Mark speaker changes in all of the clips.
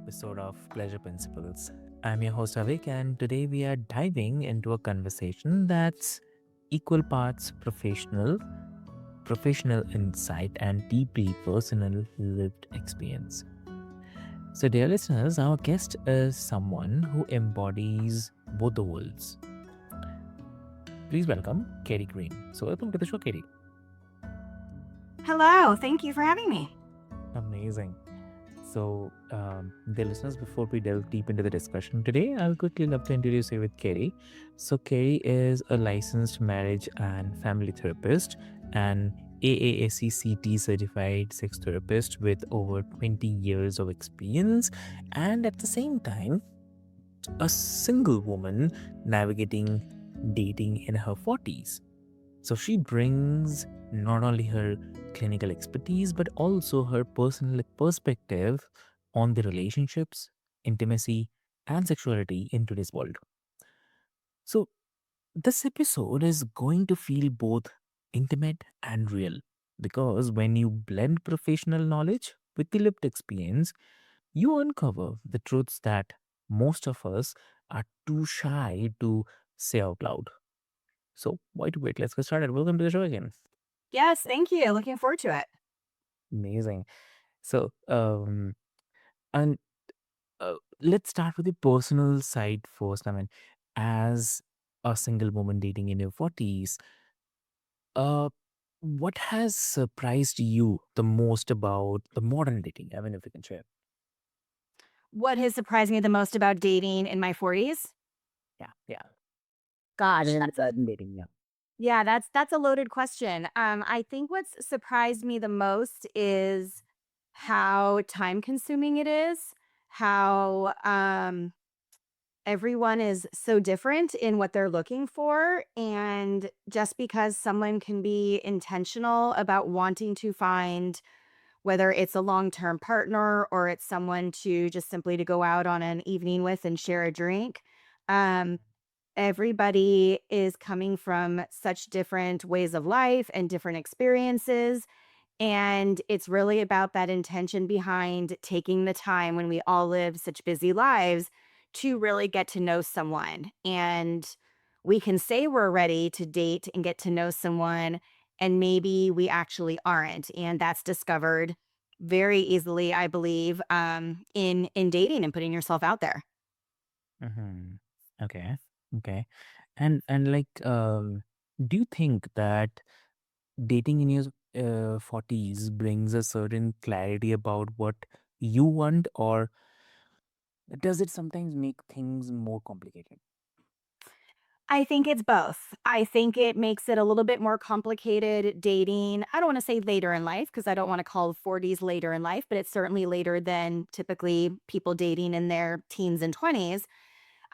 Speaker 1: episode of Pleasure Principles. I'm your host Avik, and today we are diving into a conversation that's equal parts professional insight, and deeply personal lived experience. So, dear listeners, our guest is someone who embodies both the worlds. Please welcome Keri Green. So, welcome to the show, Keri.
Speaker 2: Hello, thank you for having me.
Speaker 1: Amazing. So, dear listeners, before we delve deep into the discussion today, I would quickly love to introduce you with Keri. So, Keri is a licensed marriage and family therapist and AASECT certified sex therapist with over 20 years of experience, and at the same time, a single woman navigating dating in her 40s. So she brings not only her clinical expertise, but also her personal perspective on the relationships, intimacy, and sexuality in today's world. So this episode is going to feel both intimate and real because when you blend professional knowledge with the lived experience, you uncover the truths that most of us are too shy to say out loud. So, why to wait? Let's get started. Welcome to the show again.
Speaker 2: Yes, thank you. Looking forward to it.
Speaker 1: Amazing. So, and let's start with the personal side first. I mean, as a single woman dating in your 40s, uh, what has surprised you the most about the modern dating? I mean, if you can share.
Speaker 2: What has surprised me the most about dating in my 40s?
Speaker 1: Yeah, yeah.
Speaker 2: Gosh.
Speaker 1: That's dating, yeah.
Speaker 2: Yeah, that's a loaded question. I think what's surprised me the most is how time consuming it is, how everyone is so different in what they're looking for. And just because someone can be intentional about wanting to find whether it's a long-term partner or it's someone to just simply to go out on an evening with and share a drink. Um, Everybody is coming from such different ways of life and different experiences. And it's really about that intention behind taking the time when we all live such busy lives to really get to know someone. And we can say we're ready to date and get to know someone, and maybe we actually aren't. And that's discovered very easily, I believe, in dating and putting yourself out there.
Speaker 1: Mm-hmm. Okay. Okay. And like, do you think that dating in your 40s brings a certain clarity about what you want, or does it sometimes make things more complicated?
Speaker 2: I think it's both. I think it makes it a little bit more complicated dating. I don't want to say later in life because I don't want to call 40s later in life, but it's certainly later than typically people dating in their teens and 20s.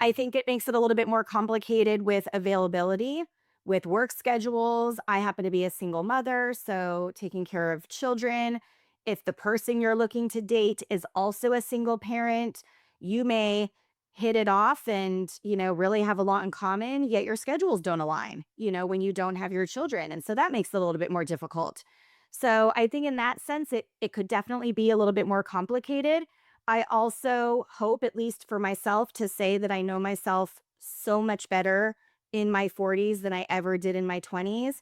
Speaker 2: I think it makes it a little bit more complicated with availability, with work schedules. I happen to be a single mother, so taking care of children. If the person you're looking to date is also a single parent, you may hit it off and, really have a lot in common, yet your schedules don't align, when you don't have your children. And so that makes it a little bit more difficult. So I think in that sense, it could definitely be a little bit more complicated. I also hope, at least for myself, to say that I know myself so much better in my 40s than I ever did in my 20s.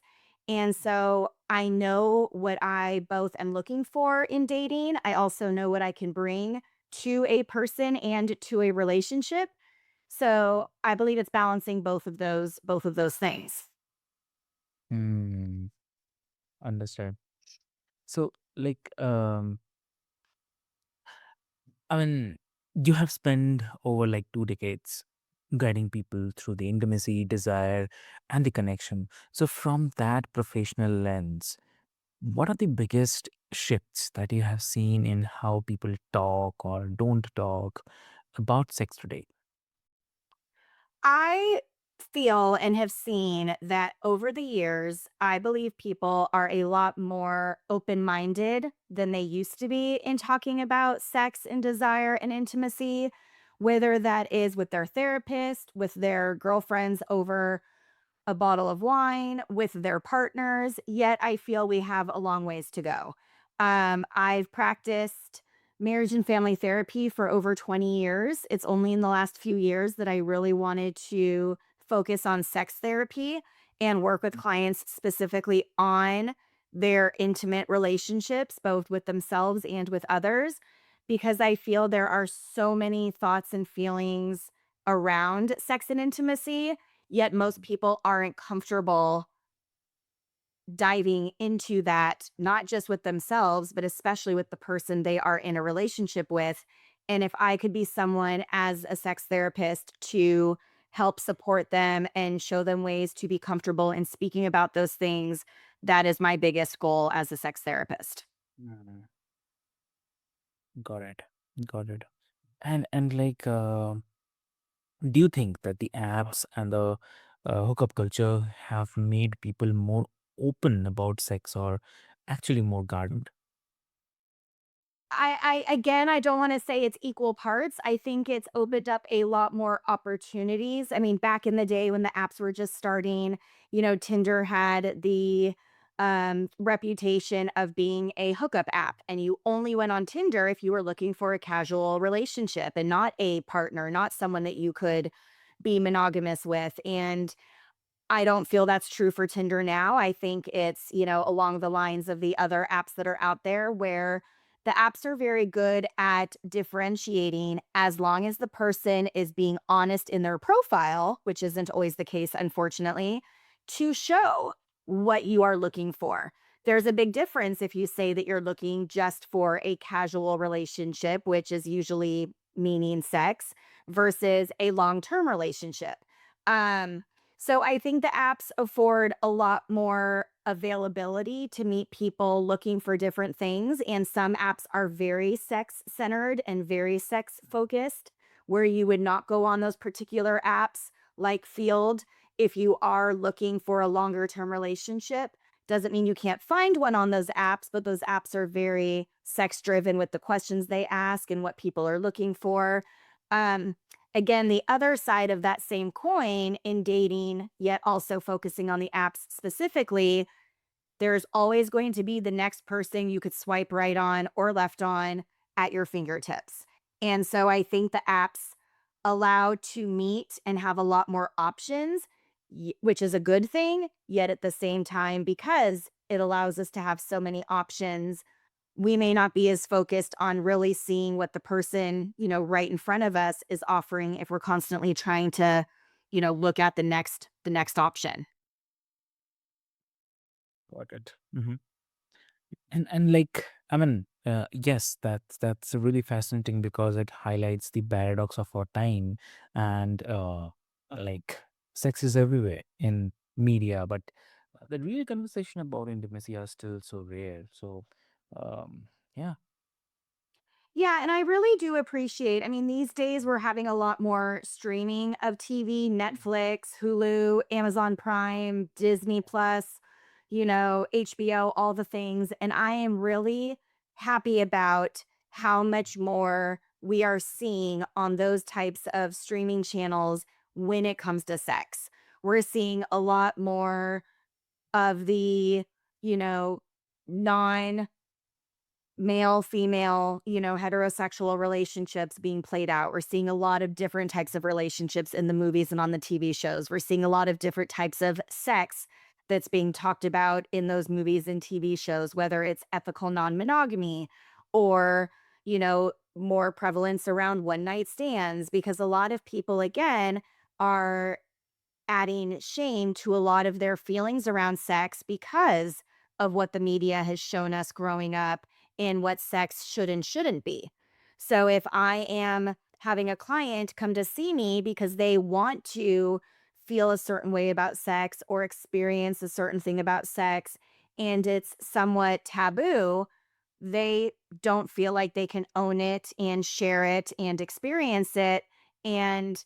Speaker 2: And so I know what I both am looking for in dating. I also know what I can bring to a person and to a relationship. So I believe it's balancing both of those things.
Speaker 1: Hmm. Understand. So, like, I mean, you have spent over like 2 decades guiding people through the intimacy, desire, and the connection. So, from that professional lens, what are the biggest shifts that you have seen in how people talk or don't talk about sex today?
Speaker 2: I feel and have seen that over the years, I believe people are a lot more open minded than they used to be in talking about sex and desire and intimacy, whether that is with their therapist, with their girlfriends over a bottle of wine, with their partners. Yet I feel we have a long ways to go. I've practiced marriage and family therapy for over 20 years. It's only in the last few years that I really wanted to focus on sex therapy and work with clients specifically on their intimate relationships, both with themselves and with others, because I feel there are so many thoughts and feelings around sex and intimacy, yet most people aren't comfortable diving into that, not just with themselves, but especially with the person they are in a relationship with. And if I could be someone as a sex therapist to help support them and show them ways to be comfortable in speaking about those things, that is my biggest goal as a sex therapist.
Speaker 1: Mm, got it. Got it. And like, do you think that the apps and the hookup culture have made people more open about sex or actually more guarded?
Speaker 2: I again, I don't wanna say it's equal parts. I think it's opened up a lot more opportunities. I mean, back in the day when the apps were just starting, Tinder had the, reputation of being a hookup app, and you only went on Tinder if you were looking for a casual relationship and not a partner, not someone that you could be monogamous with, and I don't feel that's true for Tinder now. I think it's, along the lines of the other apps that are out there where the apps are very good at differentiating as long as the person is being honest in their profile, which isn't always the case, unfortunately, to show what you are looking for. There's a big difference if you say that you're looking just for a casual relationship, which is usually meaning sex, versus a long term relationship. Um, so I think the apps afford a lot more availability to meet people looking for different things. And some apps are very sex centered and very sex focused, where you would not go on those particular apps like Field if you are looking for a longer term relationship. Doesn't mean you can't find one on those apps, but those apps are very sex driven with the questions they ask and what people are looking for. Um, Again, the other side of that same coin in dating, yet also focusing on the apps specifically, there's always going to be the next person you could swipe right on or left on at your fingertips. And so I think the apps allow to meet and have a lot more options, which is a good thing. Yet at the same time, because it allows us to have so many options, we may not be as focused on really seeing what the person, right in front of us is offering if we're constantly trying to, look at the next option.
Speaker 1: Got it. And like, I mean, yes, that's really fascinating because it highlights the paradox of our time. And like, sex is everywhere in media, but the real conversation about intimacy are still so rare. So yeah.
Speaker 2: Yeah, and I really do appreciate, I mean, these days we're having a lot more streaming of TV, Netflix, Hulu, Amazon Prime, Disney Plus, HBO, all the things. And I am really happy about how much more we are seeing on those types of streaming channels when it comes to sex. We're seeing a lot more of the, you know, non male, female, heterosexual relationships being played out. We're seeing a lot of different types of relationships in the movies and on the TV shows. We're seeing a lot of different types of sex that's being talked about in those movies and TV shows, whether it's ethical non monogamy or, more prevalence around one night stands, because a lot of people, again, are adding shame to a lot of their feelings around sex because of what the media has shown us growing up and what sex should and shouldn't be. So if I am having a client come to see me because they want to feel a certain way about sex or experience a certain thing about sex and it's somewhat taboo, they don't feel like they can own it and share it and experience it. And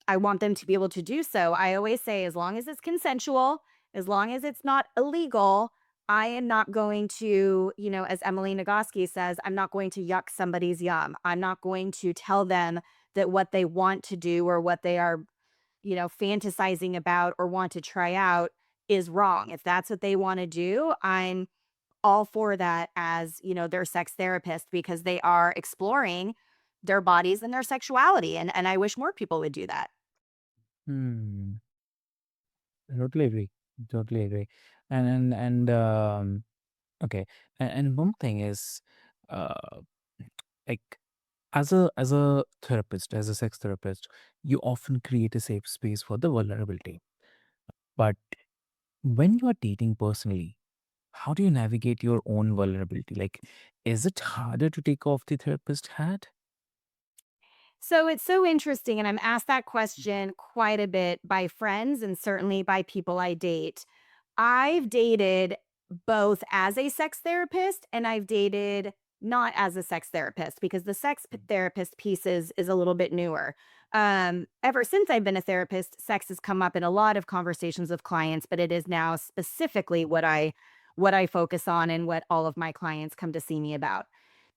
Speaker 2: I want them to be able to do so. I always say, as long as it's consensual, as long as it's not illegal, I am not going to, as Emily Nagoski says, I'm not going to yuck somebody's yum. I'm not going to tell them that what they want to do or what they are, fantasizing about or want to try out is wrong. If that's what they want to do, I'm all for that as, their sex therapist because they are exploring their bodies and their sexuality. And I wish more people would do that.
Speaker 1: Hmm. Totally agree. Totally agree. And okay. And one thing is, uh, like as a therapist, as a sex therapist, you often create a safe space for the vulnerability. But when you are dating personally, how do you navigate your own vulnerability? Like, is it harder to take off the therapist hat?
Speaker 2: So it's so interesting, and I'm asked that question quite a bit by friends and certainly by people I date. I've dated both as a sex therapist and I've dated not as a sex therapist because the therapist piece is a little bit newer. Ever since I've been a therapist, sex has come up in a lot of conversations with clients, but it is now specifically what I focus on and what all of my clients come to see me about.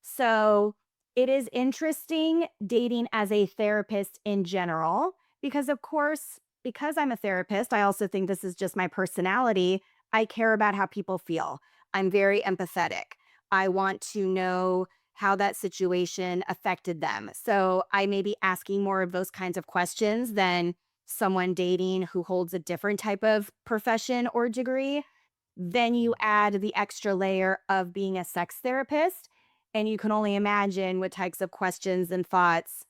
Speaker 2: So it is interesting dating as a therapist in general because, of course, because I'm a therapist, I also think this is just my personality. I care about how people feel. I'm very empathetic. I want to know how that situation affected them. So I may be asking more of those kinds of questions than someone dating who holds a different type of profession or degree. Then you add the extra layer of being a sex therapist, and you can only imagine what types of questions and thoughts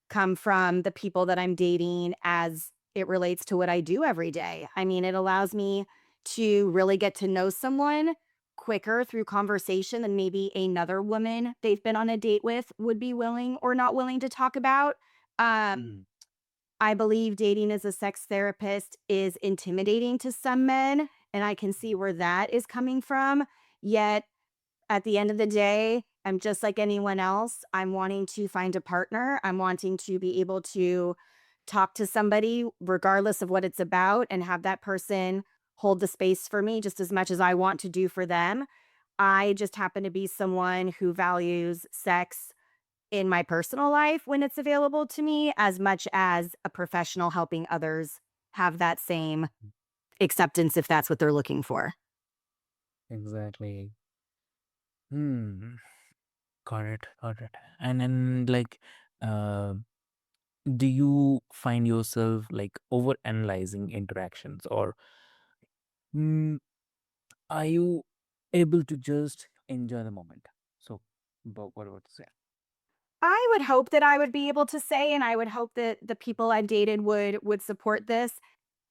Speaker 2: come from the people that I'm dating as it relates to what I do every day. I mean, it allows me to really get to know someone quicker through conversation than maybe another woman they've been on a date with would be willing or not willing to talk about. Um,
Speaker 1: Mm.
Speaker 2: I believe dating as a sex therapist is intimidating to some men, and I can see where that is coming from. Yet at the end of the day, I'm just like anyone else. I'm wanting to find a partner. I'm wanting to be able to talk to somebody regardless of what it's about and have that person hold the space for me just as much as I want to do for them. I just happen to be someone who values sex in my personal life when it's available to me as much as a professional helping others have that same acceptance if that's what they're looking for.
Speaker 1: Exactly. Hmm. Got it. Got it. And then, like, uh, do you find yourself like over analyzing interactions, or mm, are you able to just enjoy the moment? So, what about to say?
Speaker 2: I would hope that I would be able to say, and I would hope that the people I've dated would support this.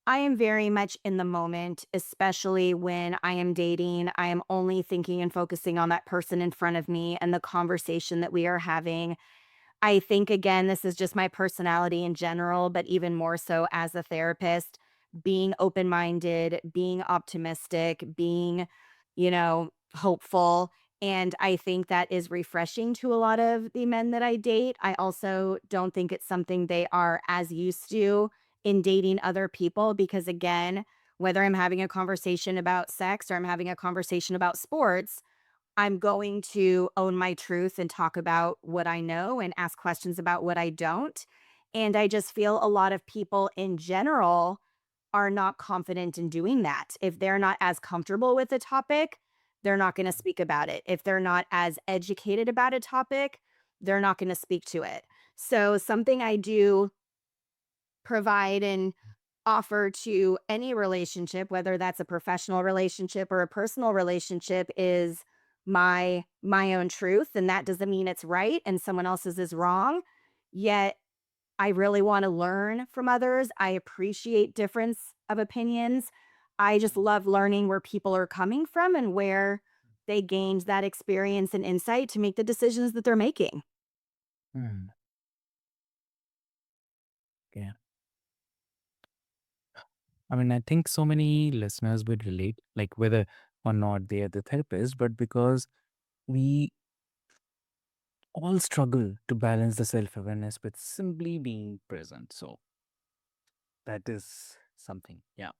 Speaker 2: I am very much in the moment, especially when I am dating. I am only thinking and focusing on that person in front of me and the conversation that we are having. I think, again, this is just my personality in general, but even more so as a therapist, being open minded, being optimistic, being, hopeful. And I think that is refreshing to a lot of the men that I date. I also don't think it's something they are as used to in dating other people because, again, whether I'm having a conversation about sex or I'm having a conversation about sports, I'm going to own my truth and talk about what I know and ask questions about what I don't. And I just feel a lot of people in general are not confident in doing that. If they're not as comfortable with the topic, they're not going to speak about it. If they're not as educated about a topic, they're not going to speak to it. So, something I do provide and offer to any relationship, whether that's a professional relationship or a personal relationship, is my own truth. And that doesn't mean it's right and someone else's is wrong. Yet I really want to learn from others. I appreciate difference of opinions. I just love learning where people are coming from and where they gained that experience and insight to make the decisions that they're making.
Speaker 1: Hmm. Yeah. I mean, I think so many listeners would relate, like whether or not they are the therapist, but because we all struggle to balance the self awareness with simply being present. So that is something. Yeah.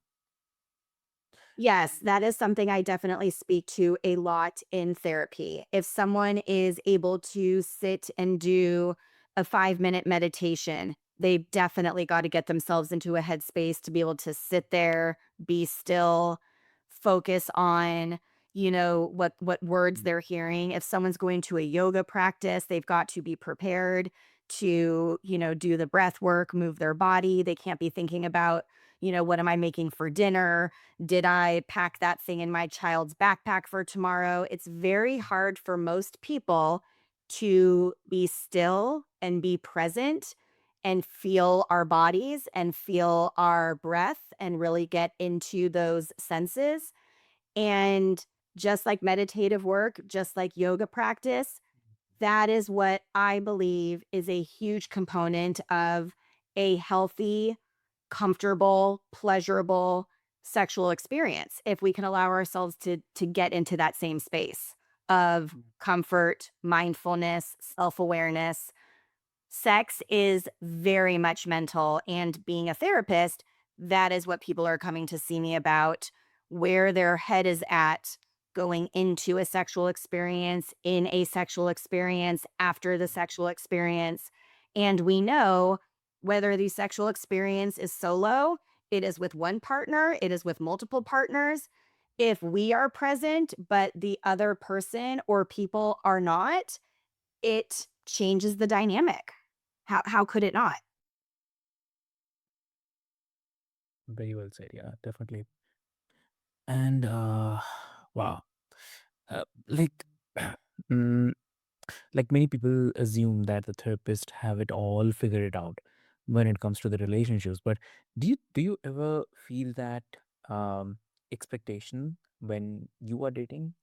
Speaker 2: Yes, that is something I definitely speak to a lot in therapy. If someone is able to sit and do a 5-minute meditation, they've definitely got to get themselves into a headspace to be able to sit there, be still, focus on what words
Speaker 1: Mm.
Speaker 2: they're hearing. If someone's going to a yoga practice, they've got to be prepared to, do the breath work, move their body. They can't be thinking about, what am I making for dinner? Did I pack that thing in my child's backpack for tomorrow? It's very hard for most people to be still and be present and feel our bodies and feel our breath and really get into those senses. And just like meditative work, just like yoga practice, that is what I believe is a huge component of a healthy, comfortable, pleasurable sexual experience. If we can allow ourselves to get into that same space of
Speaker 1: Mm.
Speaker 2: comfort, mindfulness, self-awareness. Sex is very much mental, and being a therapist, that is what people are coming to see me about, where their head is at going into a sexual experience, in a sexual experience, after the sexual experience. And we know whether the sexual experience is solo, it is with one partner, it is with multiple partners. If we are present, but the other person or people are not, it changes the dynamic. How could it not?
Speaker 1: Very well said. Yeah, definitely. And wow, like, mm, like many people assume that the therapists have it all figured it out when it comes to the relationships. But do you ever feel that um, expectation when you are dating?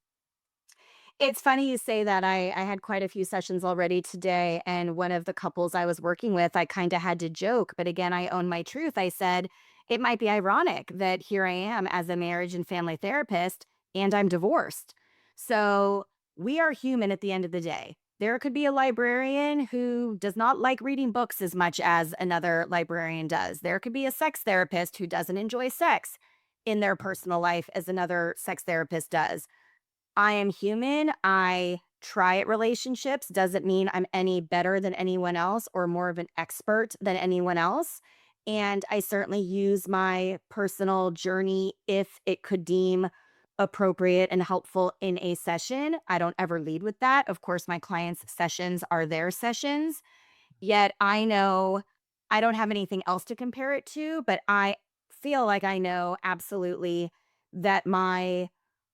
Speaker 2: It's funny you say that. I had quite a few sessions already today, and one of the couples I was working with, I kinda had to joke, but again, I own my truth. I said, "It might be ironic that here I am as a marriage and family therapist, and I'm divorced." So, we are human at the end of the day. There could be a librarian who does not like reading books as much as another librarian does. There could be a sex therapist who doesn't enjoy sex in their personal life as another sex therapist does. I am human. I try at relationships. Doesn't mean I'm any better than anyone else or more of an expert than anyone else. And I certainly use my personal journey if it could deem appropriate and helpful in a session. I don't ever lead with that. Of course, my clients' sessions are their sessions. Yet I know I don't have anything else to compare it to, but I feel like I know absolutely that my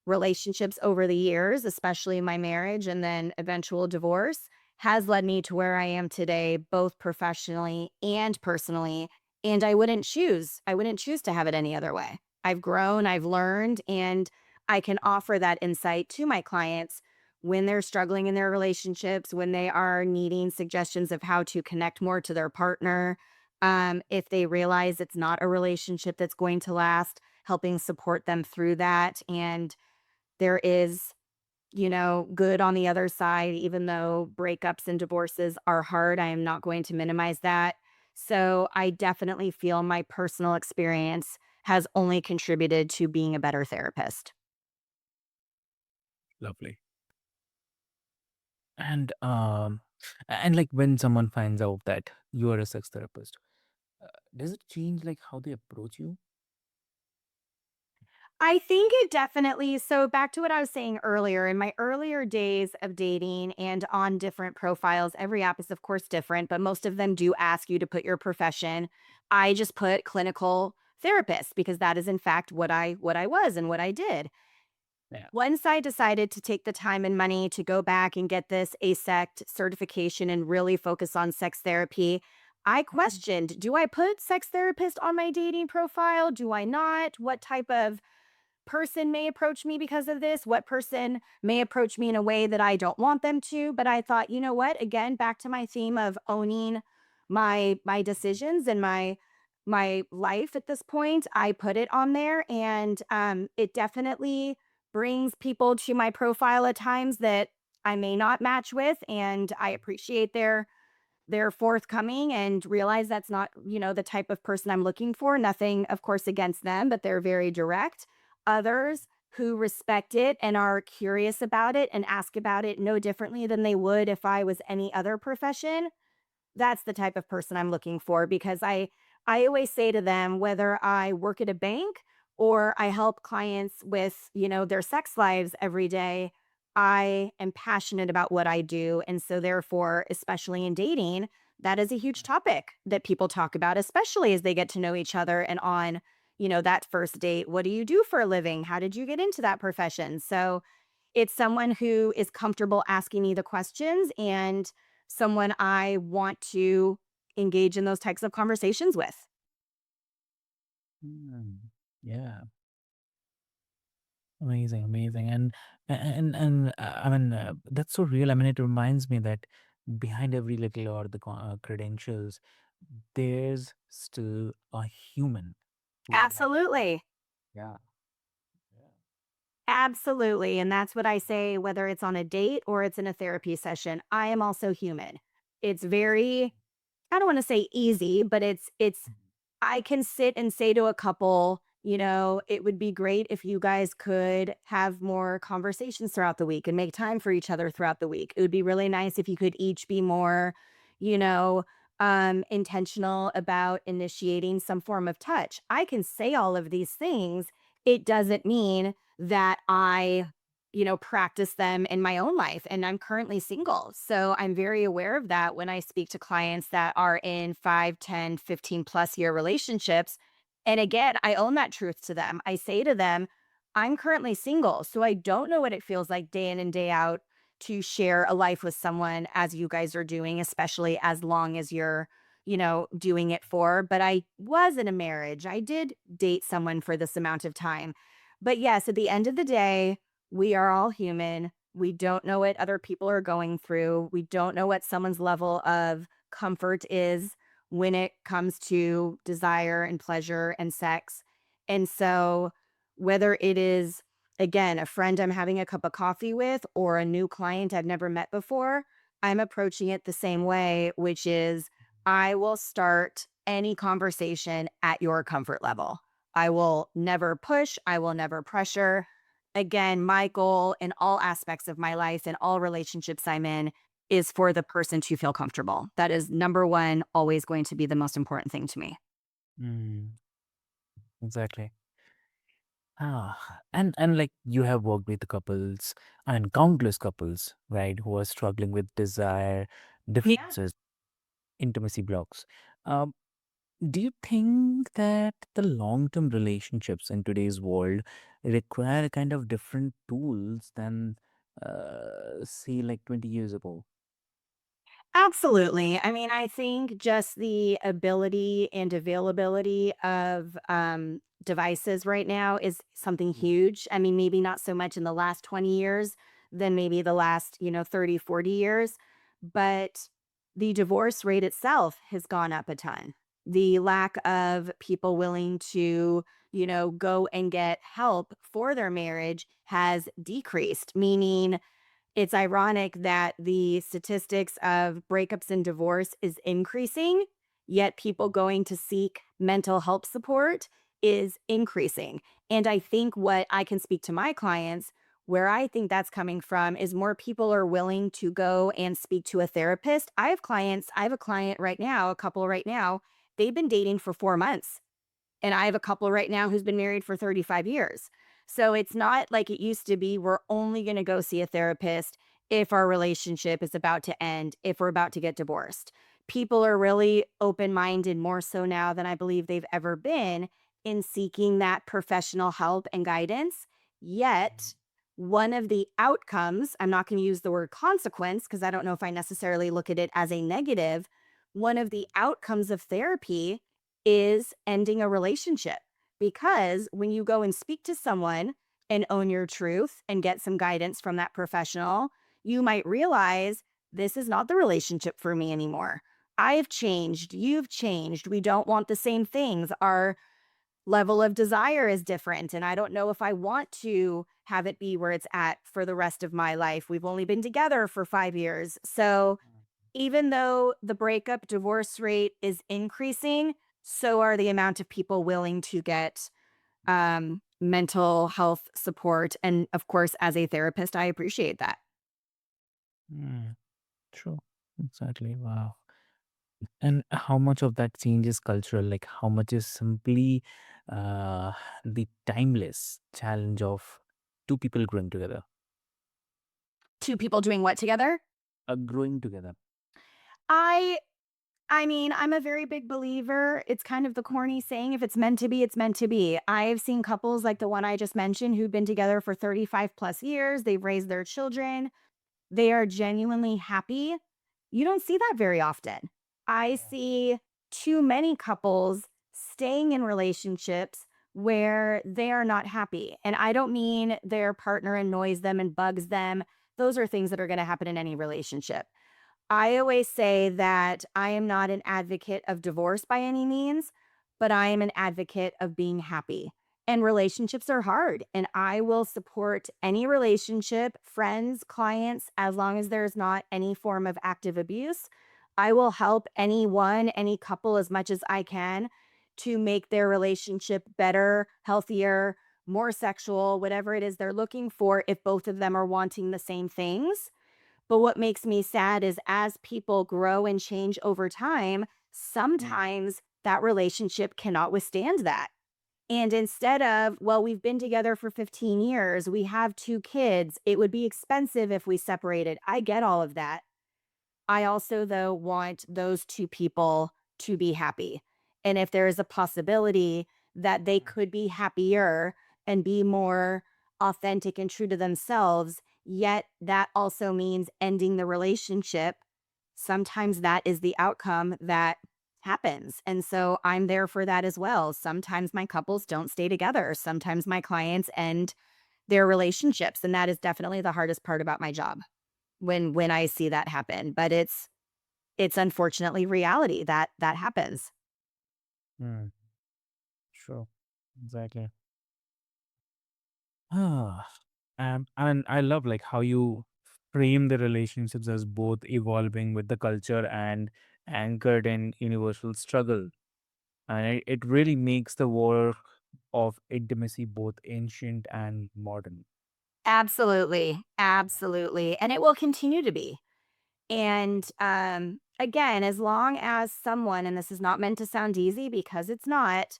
Speaker 2: relationships over the years, especially my marriage and then eventual divorce, has led me to where I am today, both professionally and personally. And I wouldn't choose to have it any other way. I've grown, I've learned, and I can offer that insight to my clients when they're struggling in their relationships, when they are needing suggestions of how to connect more to their partner, if they realize it's not a relationship that's going to last, helping support them through that. And there is, good on the other side, even though breakups and divorces are hard. I am not going to minimize that. So I definitely feel my personal experience has only contributed to being a better therapist.
Speaker 1: Lovely. And like when someone finds out that you are a sex therapist, does it change like how they approach you?
Speaker 2: I think it definitely so back to what I was saying earlier, in my earlier days of dating and on different profiles, every app is of course different, but most of them do ask you to put your profession. I just put clinical therapist because that is in fact what I was and what I did.
Speaker 1: Yeah.
Speaker 2: Once I decided to take the time and money to go back and get this ASECT certification and really focus on sex therapy, I questioned, do I put sex therapist on my dating profile? Do I not? What type of person may approach me because of this, what person may approach me in a way that I don't want them to, but I thought, you know what? Again, back to my theme of owning my decisions and my life at this point, I put it on there and it definitely brings people to my profile at times that I may not match with and I appreciate their forthcoming and realize that's not, the type of person I'm looking for. Nothing, of course, against them, but they're very direct. Others who respect it and are curious about it and ask about it no differently than they would if I was any other profession. That's the type of person I'm looking for because I always say to them, whether I work at a bank or I help clients with, their sex lives every day. I am passionate about what I do. And so, therefore, especially in dating, that is a huge topic that people talk about, especially as they get to know each other and on, that first date. What do you do for a living? How did you get into that profession? So, it's someone who is comfortable asking me the questions and someone I want to engage in those types of conversations with.
Speaker 1: Mm. Yeah. Amazing, amazing, and I mean that's so real. I mean, it reminds me that behind every little or the credentials, there's still a human who has.
Speaker 2: Absolutely.
Speaker 1: Yeah. Yeah.
Speaker 2: Absolutely. And that's what I say, whether it's on a date or it's in a therapy session. I am also human. It's very, I don't want to say easy, but it's
Speaker 1: Mhm.
Speaker 2: I can sit and say to a couple, it would be great if you guys could have more conversations throughout the week and make time for each other throughout the week. It would be really nice if you could each be more, you know, intentional about initiating some form of touch. I can say all of these things. It doesn't mean that I practice them in my own life. And I'm currently single. So I'm very aware of that when I speak to clients that are in 5, 10, 15+ year relationships. And again, I own that truth to them. I say to them, I'm currently single. So I don't know what it feels like day in and day out to share a life with someone as you guys are doing, especially as long as you're, doing it for. But I was in a marriage. I did date someone for this amount of time. But yes, at the end of the day, we are all human. We don't know what other people are going through. We don't know what someone's level of comfort is when it comes to desire and pleasure and sex. And so, whether it is, again, a friend I'm having a cup of coffee with or a new client I've never met before, I'm approaching it the same way, which is I will start any conversation at your comfort level. I will never push, I will never pressure. Again, my goal in all aspects of my life and all relationships I'm in is for the person to feel comfortable. That is number one, always going to be the most important thing to me.
Speaker 1: Mm, exactly. And like you have worked with couples and countless couples, right, who are struggling with desire,
Speaker 2: Yeah.
Speaker 1: differences, intimacy blocks. Um, do you think that the long-term relationships in today's world require a kind of different tools than, say, like 20 years ago?
Speaker 2: Absolutely. I mean, I think just the ability and availability of devices right now is something huge. I mean, maybe not so much in the last 20 years than maybe the last, 30, 40 years, but the divorce rate itself has gone up a ton. The lack of people willing to, go and get help for their marriage has decreased, meaning it's ironic that the statistics of breakups and divorce is increasing, yet people going to seek mental health support is increasing. And I think what I can speak to my clients, where I think that's coming from, is more people are willing to go and speak to a therapist. I have a client right now, a couple right now, they've been dating for 4 months. And I have a couple right now who's been married for 35 years. So it's not like it used to be. We're only going to go see a therapist if our relationship is about to end, if we're about to get divorced. People are really open minded more so now than I believe they've ever been in seeking that professional help and guidance. Yet, one of the outcomes, I'm not going to use the word consequence because I don't know if I necessarily look at it as a negative. One of the outcomes of therapy is ending a relationship. Because when you go and speak to someone and own your truth and get some guidance from that professional, you might realize this is not the relationship for me anymore. I've changed. You've changed. We don't want the same things. Our level of desire is different. And I don't know if I want to have it be where it's at for the rest of my life. We've only been together for 5 years. So, even though the breakup divorce rate is increasing, so are the amount of people willing to get mental health support. And of course, as a therapist, I appreciate that.
Speaker 1: Mm, true. Exactly. Wow. And how much of that change is cultural? Like, how much is simply uh, the timeless challenge of two people growing together.
Speaker 2: Two people doing what together?
Speaker 1: Growing together.
Speaker 2: I I mean, I'm a very big believer. It's kind of the corny saying, if it's meant to be, it's meant to be. I've seen couples like the one I just mentioned who've been together for 35 plus years. They've raised their children. They are genuinely happy. You don't see that very often. I
Speaker 1: Yeah.
Speaker 2: see too many couples staying in relationships where they are not happy. And I don't mean their partner annoys them and bugs them. Those are things that are going to happen in any relationship. I always say that I am not an advocate of divorce by any means, but I am an advocate of being happy. And relationships are hard. And I will support any relationship, friends, clients, as long as there's not any form of active abuse. I will help anyone, any couple, as much as I can to make their relationship better, healthier, more sexual, whatever it is they're looking for, if both of them are wanting the same things. But what makes me sad is as people grow and change over time,
Speaker 1: Mm.
Speaker 2: sometimes that relationship cannot withstand that. And instead of, well, we've been together for 15 years, we have two kids, it would be expensive if we separated. I get all of that. I also, though, want those two people to be happy. And if there is a possibility that they could be happier and be more authentic and true to themselves, yet that also means ending the relationship, sometimes that is the outcome that happens. And so I'm there for that as well. Sometimes my couples don't stay together. Sometimes my clients end their relationships. And that is definitely the hardest part about my job when I see that happen. But it's unfortunately reality that that happens.
Speaker 1: Mm. Sure. Exactly. Ah, and I love like how you frame the relationships as both evolving with the culture and anchored in universal struggle. And it really makes the work of intimacy both ancient and modern.
Speaker 2: Absolutely, absolutely, and it will continue to be. And, again, as long as someone, and this is not meant to sound easy because it's not,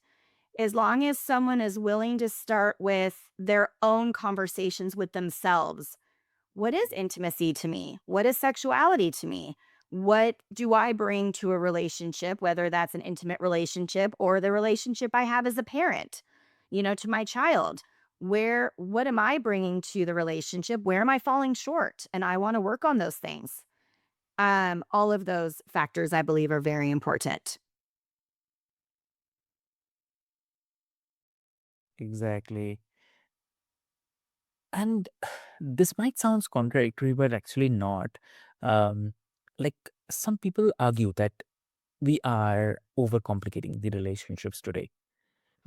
Speaker 2: as long as someone is willing to start with their own conversations with themselves. What is intimacy to me? What is sexuality to me? What do I bring to a relationship, whether that's an intimate relationship or the relationship I have as a parent, to my child? What am I bringing to the relationship? Where am I falling short? And I want to work on those things. All of those factors, I believe, are very important.
Speaker 1: Exactly. And this might sound contradictory, but actually not. Um, like some people argue that we are overcomplicating the relationships today,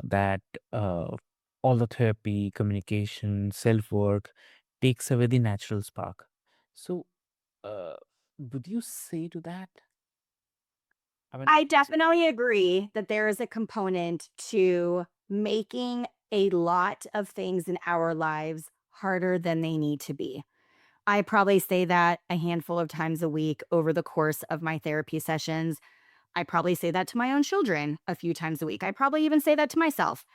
Speaker 1: that uh, all the therapy, communication, self work takes away the natural spark. So, uh, would you say to that? I mean,
Speaker 2: I definitely agree that there is a component to making a lot of things in our lives harder than they need to be. I probably say that a handful of times a week over the course of my therapy sessions. I probably say that to my own children a few times a week. I probably even say that to myself.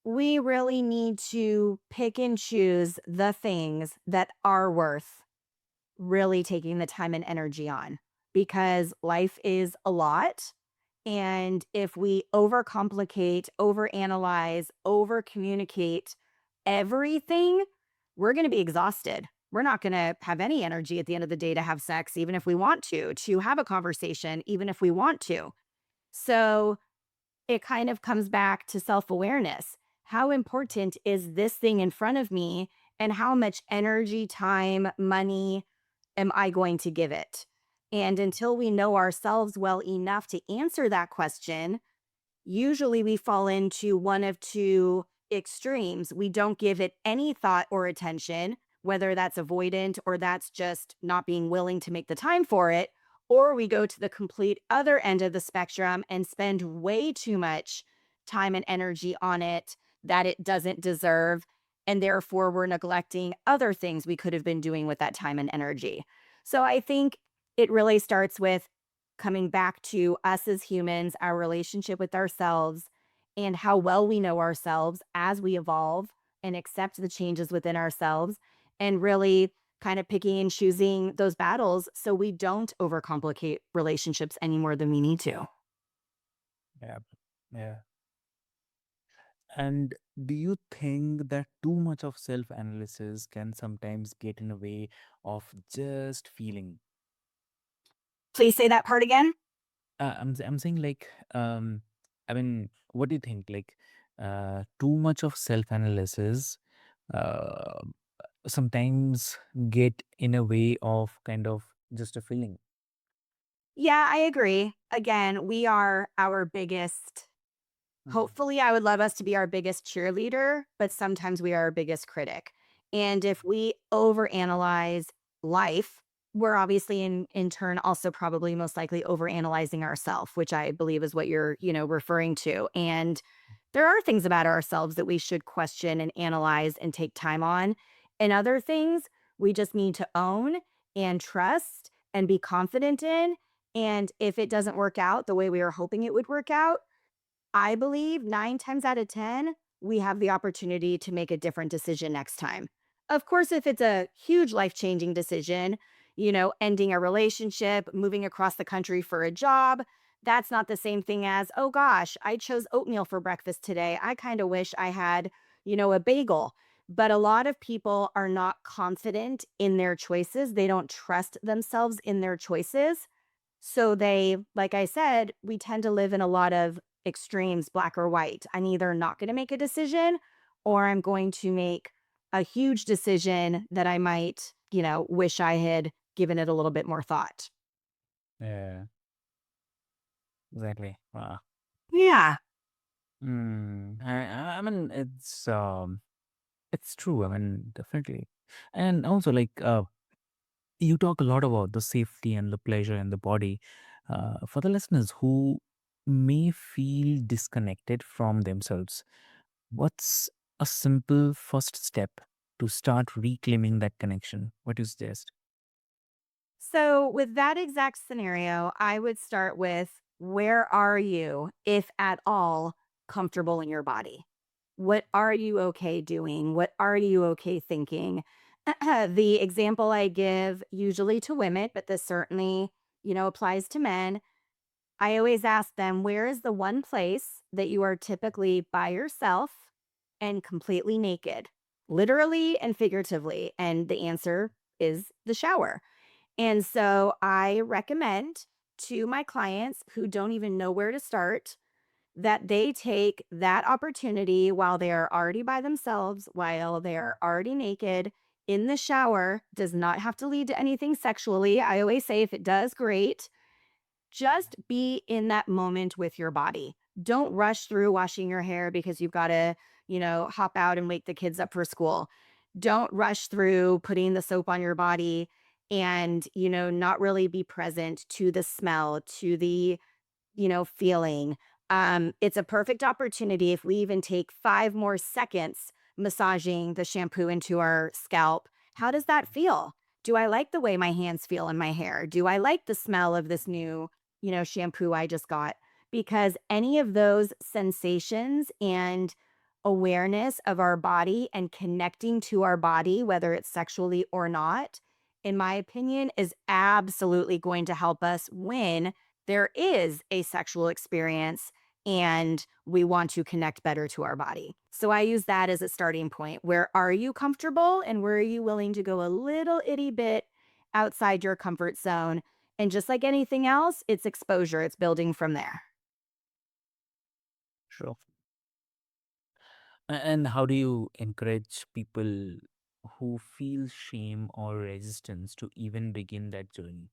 Speaker 2: We really need to pick and choose the things that are worth really taking the time and energy on, because life is a lot. And if we overcomplicate, overanalyze, over communicate everything, we're going to be exhausted. We're not going to have any energy at the end of the day to have sex, even if we want to have a conversation, even if we want to. So it kind of comes back to self awareness. How important is this thing in front of me? And how much energy, time, money am I going to give it? And until we know ourselves well enough to answer that question, usually we fall into one of two extremes. We don't give it any thought or attention, whether that's avoidant or that's just not being willing to make the time for it. Or we go to the complete other end of the spectrum and spend way too much time and energy on it that it doesn't deserve. And therefore, we're neglecting other things we could have been doing with that time and energy. So I think it really starts with coming back to us as humans, our relationship with ourselves, and how well we know ourselves as we evolve and accept the changes within ourselves, and really kind of picking and choosing those battles so we don't overcomplicate relationships any more than we need to.
Speaker 1: Yeah. Yeah. And do you think that too much of self analysis can sometimes get in the way of just feeling?
Speaker 2: Please say that part again.
Speaker 1: I'm saying like I mean, what do you think? Like too much of self analysis uh, sometimes get in a way of kind of just a feeling.
Speaker 2: Yeah, I agree. Again, we are our biggest.
Speaker 1: Mhm.
Speaker 2: Hopefully, I would love us to be our biggest cheerleader, but sometimes we are our biggest critic. And if we overanalyze life, we're obviously in turn also probably most likely overanalyzing ourselves, which I believe is what you're, referring to. And there are things about ourselves that we should question and analyze and take time on. And other things we just need to own and trust and be confident in. And if it doesn't work out the way we are hoping it would work out, I believe 9 times out of 10, we have the opportunity to make a different decision next time. Of course, if it's a huge life-changing decision, ending a relationship, moving across the country for a job, that's not the same thing as, "Oh gosh, I chose oatmeal for breakfast today. I kinda wish I had, a bagel." But a lot of people are not confident in their choices. They don't trust themselves in their choices. So they, like I said, we tend to live in a lot of extremes, black or white. I'm either not going to make a decision or I'm going to make a huge decision that I might, wish I had given it a little bit more thought.
Speaker 1: Yeah, exactly. Wow.
Speaker 2: Yeah.
Speaker 1: I mean, it's true. I mean, definitely. And also, like, you talk a lot about the safety and the pleasure in the body. For the listeners who may feel disconnected from themselves, what's a simple first step to start reclaiming that connection? What do you suggest?
Speaker 2: So, with that exact scenario, I would start with where are you, if at all, comfortable in your body? What are you okay doing? What are you okay thinking? The example I give usually to women, but this certainly, applies to men. I always ask them, where is the one place that you are typically by yourself and completely naked, literally and figuratively? And the answer is the shower. And so I recommend to my clients who don't even know where to start that they take that opportunity while they are already by themselves, while they are already naked in the shower. Does not have to lead to anything sexually. I always say if it does, great. Just be in that moment with your body. Don't rush through washing your hair because you've got to, hop out and wake the kids up for school. Don't rush through putting the soap on your body and, not really be present to the smell, to the feeling. It's a perfect opportunity if we even take 5 more seconds massaging the shampoo into our scalp. How does that feel? Do I like the way my hands feel in my hair? Do I like the smell of this new, shampoo I just got? Because any of those sensations and awareness of our body and connecting to our body, whether it's sexually or not, in my opinion, is absolutely going to help us win there is a sexual experience and we want to connect better to our body. So I use that as a starting point. Where are you comfortable and where are you willing to go a little itty bit outside your comfort zone? And just like anything else, it's exposure, it's building from there.
Speaker 1: Sure. And how do you encourage people who feel shame or resistance to even begin that journey?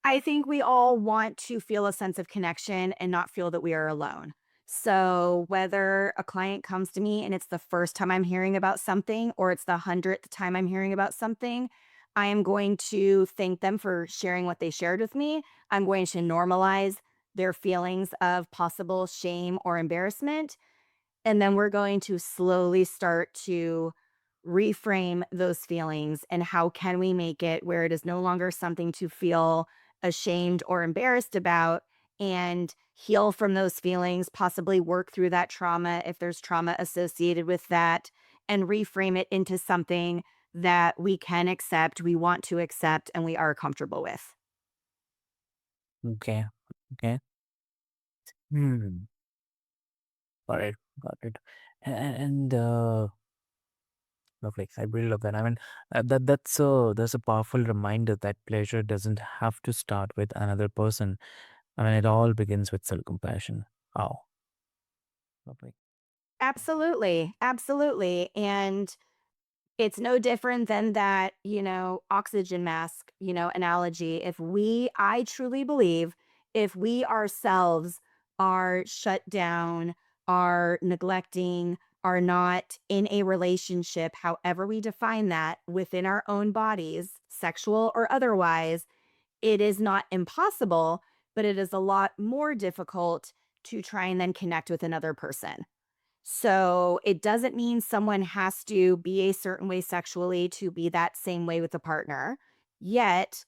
Speaker 2: I think we all want to feel a sense of connection and not feel that we are alone. So, whether a client comes to me and it's the first time I'm hearing about something or it's the 100th time I'm hearing about something, I am going to thank them for sharing what they shared with me. I'm going to normalize their feelings of possible shame or embarrassment. And then we're going to slowly start to reframe those feelings and how can we make it where it is no longer something to feel ashamed or embarrassed about and heal from those feelings, possibly work through that trauma if there's trauma associated with that, and reframe it into something that we can accept, we want to accept, and we are comfortable with.
Speaker 1: Okay. Okay. Hmm. Got it. Got it. And lovely. I really love that. I mean, that's a powerful reminder that pleasure doesn't have to start with another person. I mean, it all begins with self-compassion. Oh, lovely.
Speaker 2: Absolutely. Absolutely. And it's no different than that, oxygen mask, analogy. I truly believe if we ourselves are shut down, are neglecting, are not in a relationship, however we define that, within our own bodies, sexual or otherwise, it is not impossible, but it is a lot more difficult to try and then connect with another person. So it doesn't mean someone has to be a certain way sexually to be that same way with a partner. Yet,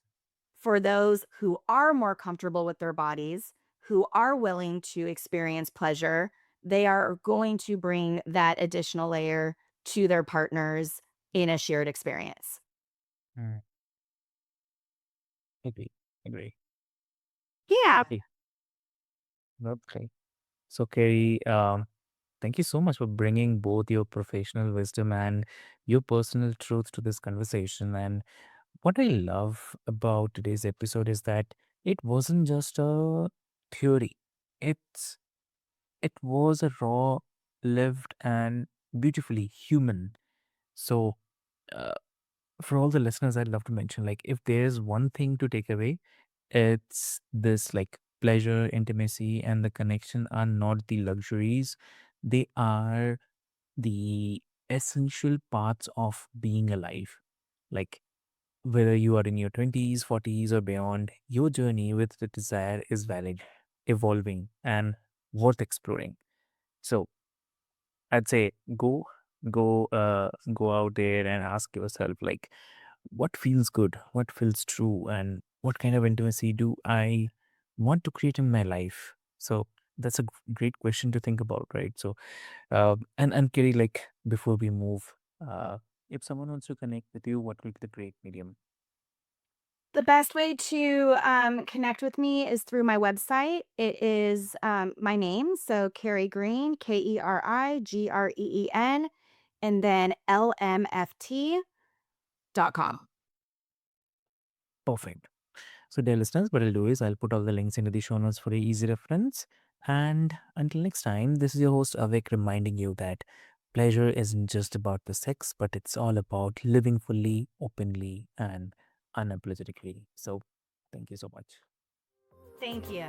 Speaker 2: for those who are more comfortable with their bodies, who are willing to experience pleasure, they are going to bring that additional layer to their partners in a shared experience.
Speaker 1: Mm, agree. Agree.
Speaker 2: Yeah.
Speaker 1: Lovely. Lovely. So, Kerry, thank you so much for bringing both your professional wisdom and your personal truth to this conversation. And what I love about today's episode is that it wasn't just a theory. It's it was a raw, lived, and beautifully human. So, uh, for all the listeners, I'd love to mention, like, if there's one thing to take away, it's this, like, pleasure, intimacy, and the connection are not the luxuries. They are the essential parts of being alive. Like, whether you are in your 20s, 40s, or beyond, your journey with the desire is valid, evolving, and worth exploring. So, I'd say go out there and ask yourself, like, what feels good, what feels true, and what kind of intimacy do I want to create in my life? So that's a great question to think about, right? So and Kiri, like, before we move, uh, if someone wants to connect with you, what will be the great medium?
Speaker 2: The best way to connect with me is through my website. It is my name. So Keri Green, KeriGreen, and then LMFT.com.
Speaker 1: Perfect. So, dear listeners, what I'll do is I'll put all the links into the show notes for your easy reference. And until next time, this is your host Avik reminding you that pleasure isn't just about the sex, but it's all about living fully, openly, and unapologetically. So, thank you so much.
Speaker 2: Thank you.